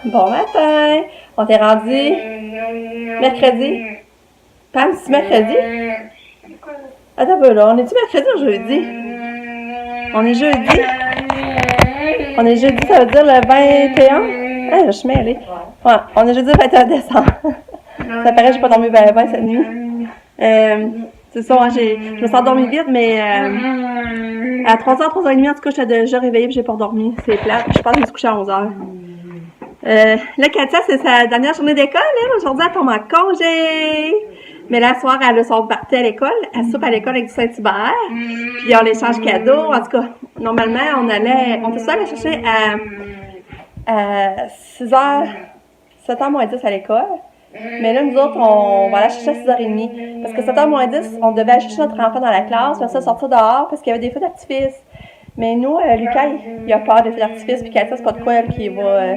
Bon matin! On t'est rendu mercredi. Pam, c'est mercredi? Attends un peu là, on est-tu mercredi ou jeudi? On est jeudi. On est jeudi, ça veut dire le 21? Ah, je suis mêlée. Ouais, on est jeudi le 21 décembre. Ça paraît que j'ai pas dormi bien cette nuit. C'est ça, hein, je me suis endormie vite, mais à 3h, 3h30, en tout cas, j'étais déjà réveillée et j'ai pas dormi. C'est plate. Je pense que je me suis couchée à 11h. Là, Katia, c'est sa dernière journée d'école. Aujourd'hui, elle tombe en congé. Mais là, ce soir, elle a son party à l'école. Elle soupe à l'école avec du Saint-Hubert. Puis on l'échange cadeaux. En tout cas, normalement, on était soit allé chercher à 6h, 7h moins 10 à l'école. Mais là, nous autres, on va aller chercher à 6h30. Parce que 7h moins 10, on devait aller chercher notre enfant dans la classe, puis ça sortir dehors parce qu'il y avait des feux d'artifice. Mais nous, Lucas, il a peur des feux d'artifice, puis Katia, c'est pas de quoi elle qui va.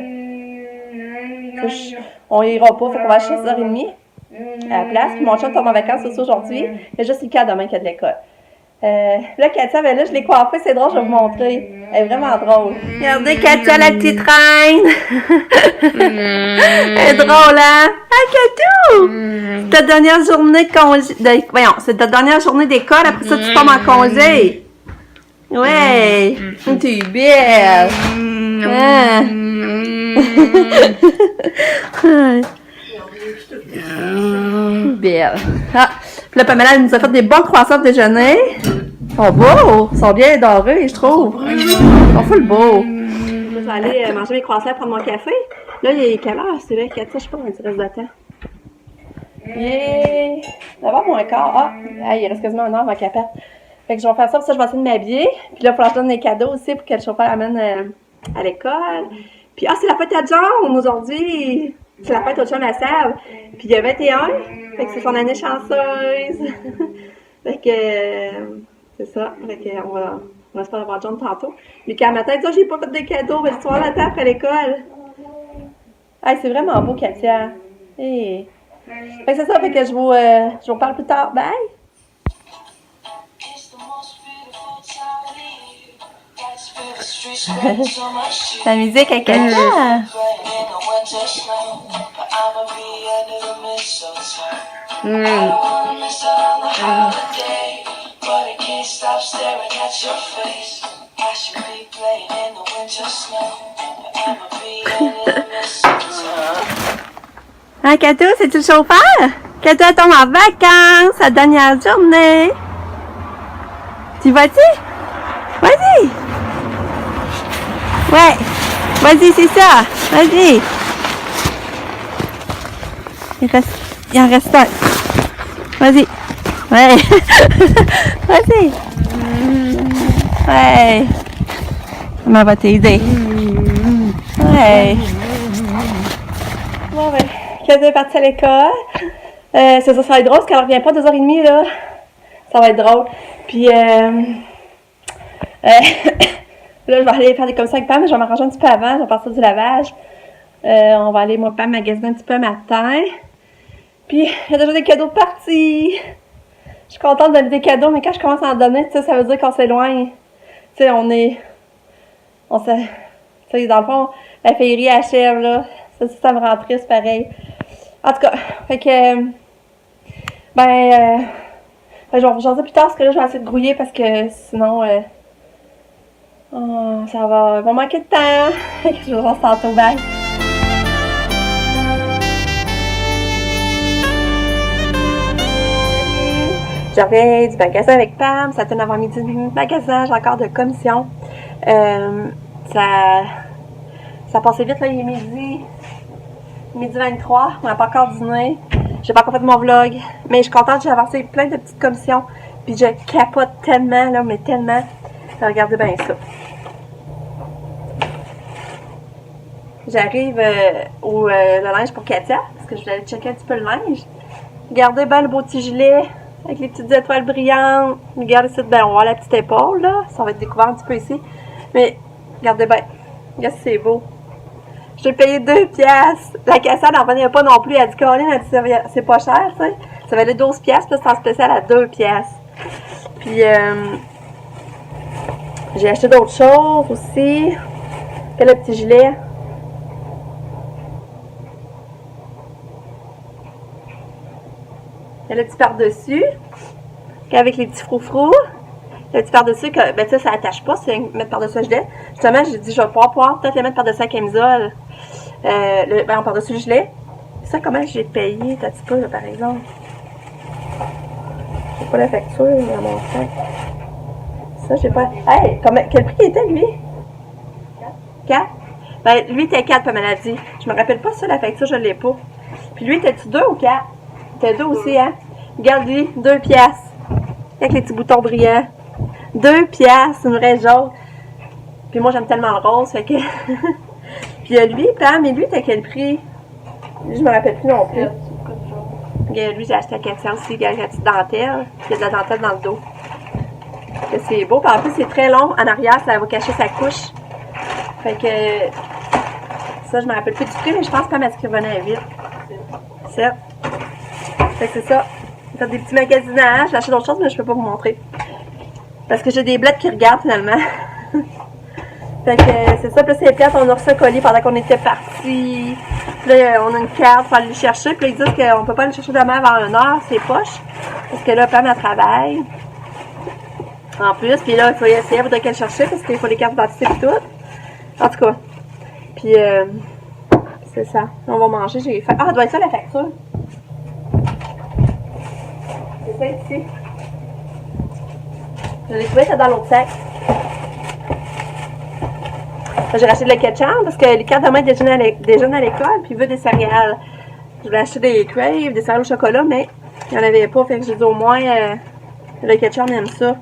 On ira pas, fait qu'on va acheter 6h30 à la place. Puis mon chum tombe en vacances aussi aujourd'hui. Il y a juste Lucas demain qui a de l'école. Là, Katia, ben là, je l'ai coiffée, c'est drôle, je vais vous montrer. Elle est vraiment drôle. Regardez Katia, la petite reine! Elle est drôle, hein? Ah, Katou! C'est ta dernière journée de congé. Voyons, c'est ta dernière journée d'école, après ça, tu tombes en congé. Ouais! Tu es belle! Ah. Belle. Ah, puis là, Pamela, elle nous a fait des bons croissants de déjeuner. Ils sont beaux. Ils sont bien dorés, je trouve. Ils sont full beaux. Je vais aller manger mes croissants, prendre mon café. Là, il est quelle heure? C'est vrai, Katia, je sais pas combien il reste de temps. Il est 9h moins quart. Ah, il reste quasiment 1 heure avant qu'elle parte. Fait que je vais faire ça, pour ça, je vais essayer de m'habiller. Puis là, il faut que je donne des cadeaux aussi pour que le chauffeur amène à l'école. Puis, c'est la fête à John aujourd'hui. C'est la fête au chum à Save. Puis, il y a 21. Fait que c'est son année chanceuse. Fait que, c'est ça. Fait que, on va espérer avoir John tantôt. Mais quand matin, il dit, j'ai pas fait de cadeaux. Mais tu vas la table après l'école. Hey, c'est vraiment beau, Katia. Hey. Fait que c'est ça. Fait que je vous parle plus tard. Bye! La musique à Katia. Hein, Kato, c'est-tu le chauffeur? Kato, elle tombe en vacances, sa dernière journée. Tu vas-tu? Vas-y! Ouais! Vas-y, c'est ça! Vas-y! Il en reste un. Vas-y! Ouais! Vas-y! Ouais! Maman va t'aider. Ouais! Bon, ben, Katia est partie à l'école. C'est ça, ça va être drôle parce qu'elle revient pas à 2h30, là. Ça va être drôle. Puis, là, je vais aller faire des commissions avec Pam, mais je vais m'arranger un petit peu avant, je vais partir du lavage. On va aller, moi, Pam, magasiner un petit peu matin. Puis, il y a déjà des cadeaux partis. Je suis contente de donner des cadeaux, mais quand je commence à en donner, tu sais, ça veut dire qu'on s'éloigne. Tu sais, tu sais, dans le fond, la féerie achève, là. Ça me rend triste, pareil. En tout cas, fait que, je vais vous en dire plus tard, parce que là, je vais essayer de grouiller, parce que sinon, ça va manquer de temps. Je vous revois tantôt. Bye! Je reviens du magasin avec Pam. Ça tourne avant-midi du magasin. J'ai encore de commission. Ça passait vite, là. Il est midi 23. On n'a pas encore dîné. J'ai pas encore fait mon vlog. Mais je suis contente. J'ai avancé plein de petites commissions. Puis je capote tellement, là, mais tellement. Regardez bien ça. J'arrive le linge pour Katia, parce que je voulais aller checker un petit peu le linge. Regardez bien le beau petit gilet, avec les petites étoiles brillantes. Regardez ici, ben, on va voir la petite épaule, là. Ça va être découvert un petit peu ici. Mais, regardez bien. Regardez si c'est beau. Je l'ai payé 2 piastres. La cassette n'en venait pas non plus. Elle a dit, Caroline, c'est pas cher, tu sais. Ça valait 12 piastres, puis c'est en spécial à 2 piastres. Puis, j'ai acheté d'autres choses aussi. Quel le petit gilet. Il y a le petit par-dessus, avec les petits froufrous. Le petit par-dessus, ben ça attache pas, c'est mettre par-dessus le gilet. Justement, j'ai dit, je vais pouvoir peut-être le mettre par-dessus la camisole. Par-dessus le gilet. Ça, comment j'ai payé, t'as petit peu, là, par exemple? J'ai pas la facture dans mon sac. Ça, j'ai pas. Hey, quel prix était, lui? 4? Ben, lui, était 4, comme elle a dit. Je me rappelle pas ça, la facture, je l'ai pas. Puis lui, t'es-tu 2 ou 4? T'es 2 aussi, hein? Regarde lui, 2 piastres. Avec les petits boutons brillants. 2 piastres, une vraie jaune. Puis moi, j'aime tellement le rose, fait que... Puis lui, Pam, et lui, t'as quel prix? Lui, je me rappelle plus non plus. Lui, j'ai acheté à Katia aussi, il y a la petite dentelle. Il y a de la dentelle dans le dos. C'est beau. Puis en plus, c'est très long. En arrière, ça va cacher sa couche. Fait que... Ça, je me rappelle plus du prix, mais je pense pas à ce qui revenait vite. Ça. Fait que c'est ça. J'ai fait des petits magasinages. J'ai acheté d'autres choses, mais je peux pas vous montrer. Parce que j'ai des blettes qui regardent, finalement. Fait que c'est ça. Puis là, c'est plate. On a reçu un colis pendant qu'on était partis. Puis là, on a une carte pour aller le chercher. Puis là, ils disent qu'on peut pas aller le chercher demain avant 1h. C'est poche. Parce que là, Pam, elle travaille. En plus. Puis là, il faut essayer. Elle voudrait qu'elle cherche parce qu'il faut les cartes d'identité et tout. En tout cas. Puis, c'est ça. On va manger. J'ai fait. Ah, ça doit être ça la facture. C'est ça ici. Je l'ai trouvé ça dans l'autre sac. J'ai racheté de la ketchup parce que les cartes demain déjeunent à l'école, puis il veut des céréales. Je voulais acheter des crave, des céréales au chocolat, mais il n'y en avait pas. Fait que j'ai dit au moins, le ketchup aime ça.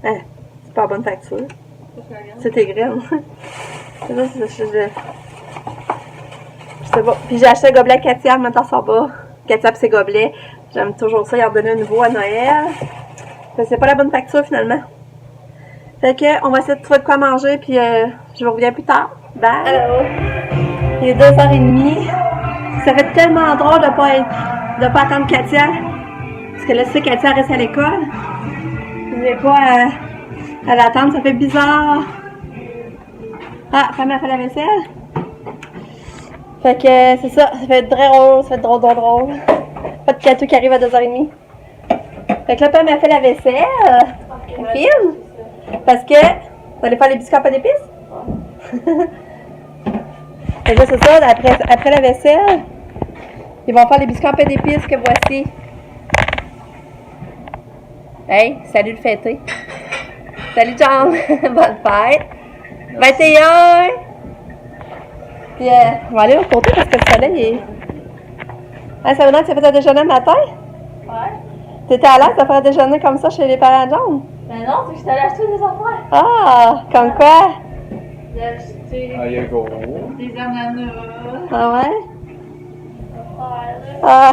Hein, c'est pas la bonne facture. C'est tes graines. C'est ça, je sais pas. Puis j'ai acheté un gobelet Katia, maintenant ça va. Katia pis ses gobelets. J'aime toujours ça, il en donne un nouveau à Noël. C'est pas la bonne facture finalement. Fait que on va essayer de trouver de quoi manger, puis je vous reviens plus tard. Bye! Hello. Il est 2h30. Ça fait tellement drôle de pas attendre Katia. Parce que là, c'est Katia reste à l'école. Je vais pas à l'attendre, ça fait bizarre. Ah, Pam a fait la vaisselle. Fait que c'est ça, ça fait drôle, ça fait drôle. Pas de cadeau qui arrive à 2h30. Fait que là, Pam a fait la vaisselle. On filme. Parce que vous allez faire les biscuits à pâte d'épices. Fait que là, c'est ça, après la vaisselle, ils vont faire les biscuits à pâte d'épices que voici. Hey, salut le fêté. Salut John, bonne fête. 21. Puis on va aller au côté parce que le soleil est... Hein, ça veut dire que tu as fait un déjeuner le matin? Ouais. T'étais à l'aise de faire un déjeuner comme ça chez les parents de John? Ben non, c'est que je t'allais acheter des affaires. Ah, comme quoi? J'ai acheté Ah, il y a gros. des ananas. Ah ouais? Ouais. Ah,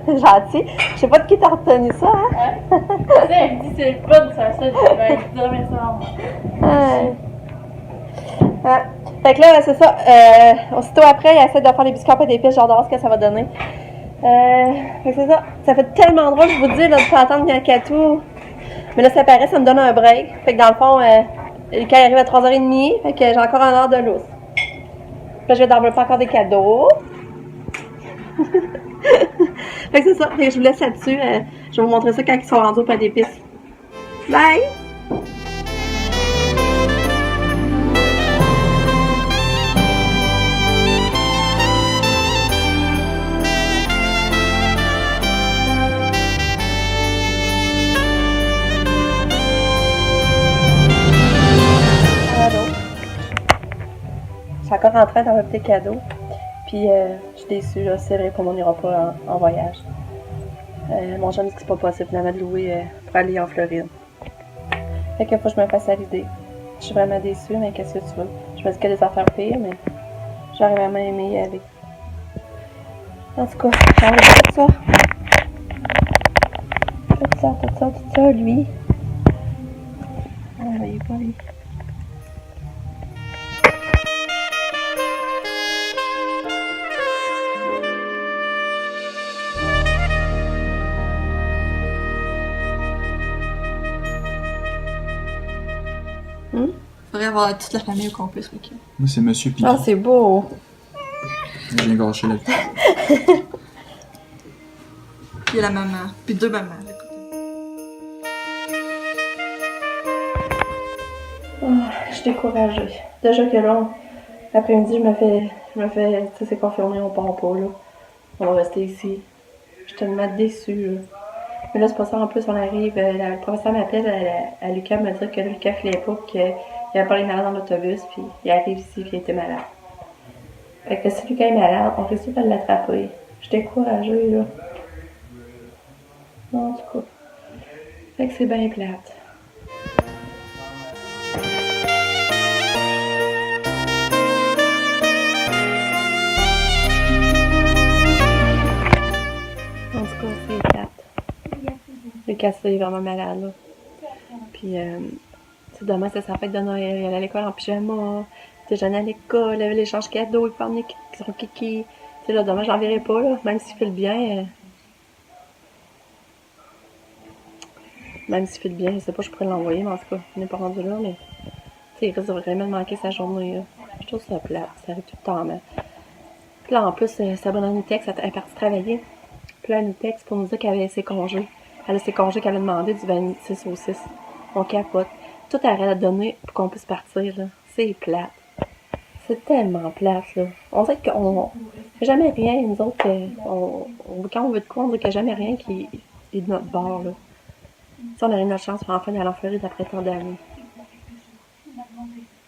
gentil. Je sais pas de qui t'as retenu ça, hein? Ouais. Tu sais, elle me dit c'est le fun, ça, je vais dormir ça en moi. Ouais. Ah. Fait que là, c'est ça. Aussitôt après, il essaie de faire des biscuits à pâte d'épices. J'adore ce que ça va donner. Fait que c'est ça. Ça fait tellement drôle, je vous dis, là, de pas attendre qu'il y ait un catou. Mais là, ça paraît, ça me donne un break. Fait que dans le fond, quand il arrive à 3h30, fait que j'ai encore 1 heure de lousse. Puis là, je vais développer encore des cadeaux. Fait que c'est ça. Fait que je vous laisse là-dessus. Je vais vous montrer ça quand ils sont rendus au pâte d'épices. Bye! Je suis encore en train d'avoir un petit cadeau. Puis, je suis déçue, là. C'est vrai qu'on n'ira pas en voyage. Mon chum dit que c'est pas possible finalement de louer pour aller en Floride. Fait que faut que je me fasse à l'idée. Je suis vraiment déçue, mais qu'est-ce que tu veux? Je me dis qu'il y a des affaires pires, mais j'aurais vraiment aimé y aller. En tout cas, j'ai enlevé tout ça. Tout ça, lui. Ah, il est pas lui. devrait avoir toute la famille au complet, ce week-end. Moi, c'est Monsieur Piquet. Ah, c'est beau! Je viens gâcher la petite. Puis il y a la maman. Puis 2 mamans. Je suis découragée. Déjà que là, l'après-midi, je me fais, tu sais, c'est confirmé, on part pas, là. On va rester ici. Je suis tellement déçue, là. Mais là, c'est pas ça, en plus, on arrive, le professeur m'appelle à Lucas, me dire que Lucas filait pas, qu'il avait pas les malades dans l'autobus, puis il arrive ici, puis il était malade. Fait que si Lucas est malade, on risque de l'attraper. Je suis découragée, là. En tout cas. Fait que c'est bien plate. En tout cas, c'est plate. Lucas est vraiment malade, là. Puis, c'est demain, c'est sa fête de Noël. Il allait à l'école en pyjama. Déjeuner à l'école, il avait l'échange cadeau, il peut emmener son kiki. Tu sais, là, demain, je l'enverrai pas, là. Même s'il fait le bien. Même s'il fait le bien, je sais pas, je pourrais l'envoyer, mais en tout cas, on n'est pas rendu là, mais. Tu sais, il risque vraiment de manquer sa journée, là. Je trouve ça plate. Ça arrive tout le temps, mais. Puis là, en plus, sa bonne amie Tex, elle est partie travailler. Puis là, elle nous texte pour nous dire qu'elle avait ses congés. Elle a ses congés qu'elle a demandé du 26 au 6. On capote. Tout arrête à donner pour qu'on puisse partir, là. C'est plate. C'est tellement plate, là. On dirait qu'on fait jamais rien, nous autres. Quand on veut de quoi, on dirait qu'il n'y a jamais rien qui est de notre bord, là. Si on a eu notre chance pour enfin aller en Floride après tant d'années.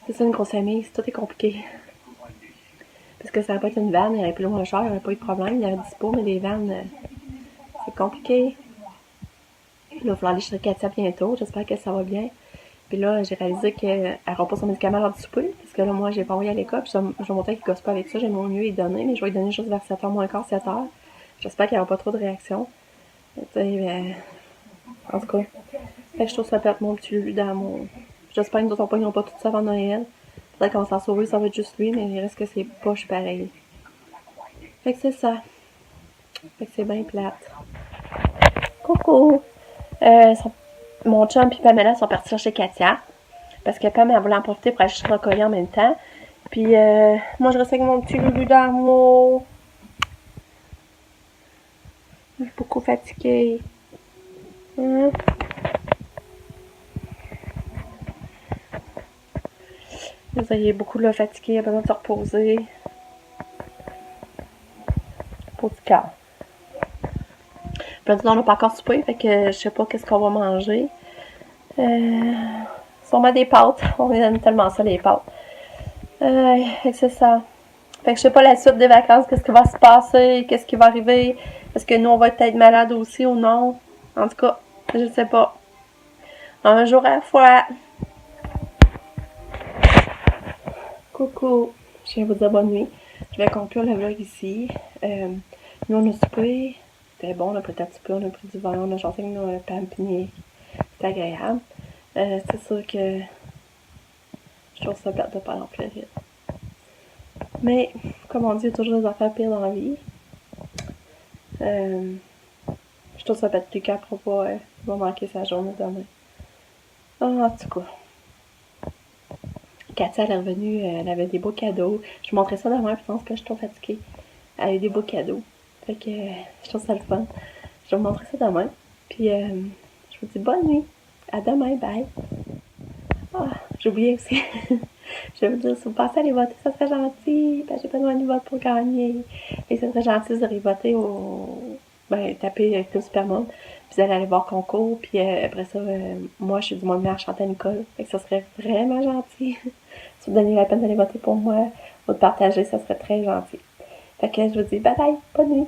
C'est ça, une grosse famille. Tout est compliqué. Parce que ça va pas être une vanne, il y aurait plus loin le char, il n'y aurait pas eu de problème. Il y aurait dispo, mais les vannes, c'est compliqué. Puis là, il va falloir aller chez Katia bientôt. J'espère que ça va bien. Puis là, j'ai réalisé qu'elle n'aura pas son médicament lors du souper. Parce que là, moi, j'ai pas envoyé à l'école. Puis je vais montrer qu'il gosse pas avec ça. J'ai mon mieux y donner. Mais je vais lui donner juste vers 7h moins quart, 7h. J'espère qu'il n'y aura pas trop de réactions. En tout cas. Fait que je trouve ça plate, mon petit Lulu d'amour. J'espère que nous autres, ils n'ont pas tout ça avant Noël. Peut-être qu'on va s'en sauver, ça va être juste lui. Mais il reste que c'est poche pareil. Fait que c'est ça. Fait que c'est bien plate. Coucou! Mon chum et Pamela sont partis chercher Katia. Parce que Pam, elle voulait en profiter pour aller chercher le collier en même temps. Puis, moi, je reste avec mon petit Lulu d'amour. Je suis beaucoup fatiguée. Vous voyez, beaucoup là, fatigué, il a besoin de se reposer. Pour du cœur. Puis là, on n'a pas encore soupé, fait que je sais pas qu'est-ce qu'on va manger. Sûrement des pâtes. On aime tellement ça, les pâtes. Fait que c'est ça. Fait que je sais pas la suite des vacances, qu'est-ce qui va se passer, qu'est-ce qui va arriver. Est-ce que nous, on va être peut-être malades aussi ou non? En tout cas, je sais pas. Un jour à la fois. Coucou. Je viens vous dire bonne nuit. Je vais conclure le vlog ici. Nous, on a soupé. C'était bon, on a pris un petit peu, on a pris du vin, on a chanté avec nos pampiniers. C'était agréable. C'est sûr que je trouve ça plate de pas aller en Floride. Mais, comme on dit, il y a toujours des affaires pires dans la vie. Je trouve ça plate du cœur pour pas manquer sa journée demain. En tout cas. Katia, elle est revenue, elle avait des beaux cadeaux. Je vous montrais ça demain, je pense que je suis trop fatiguée. Elle a eu des beaux cadeaux. Fait que je trouve ça le fun. Je vais vous montrer ça demain. Puis je vous dis bonne nuit. À demain, bye. Ah, j'ai oublié aussi. Je vais vous dire, si vous passez à aller voter, ça serait gentil. Ben, j'ai pas besoin de vote pour gagner. Et ça serait gentil de aller voter au. Ben, taper Club Supermode. Puis vous allez aller voir concours. Puis après ça, moi, je suis du moins meilleure chanter à Nicole. Fait que ça serait vraiment gentil. Si vous donnez la peine d'aller voter pour moi ou de partager, ça serait très gentil. Fait que je vous dis bye bye, bonne nuit.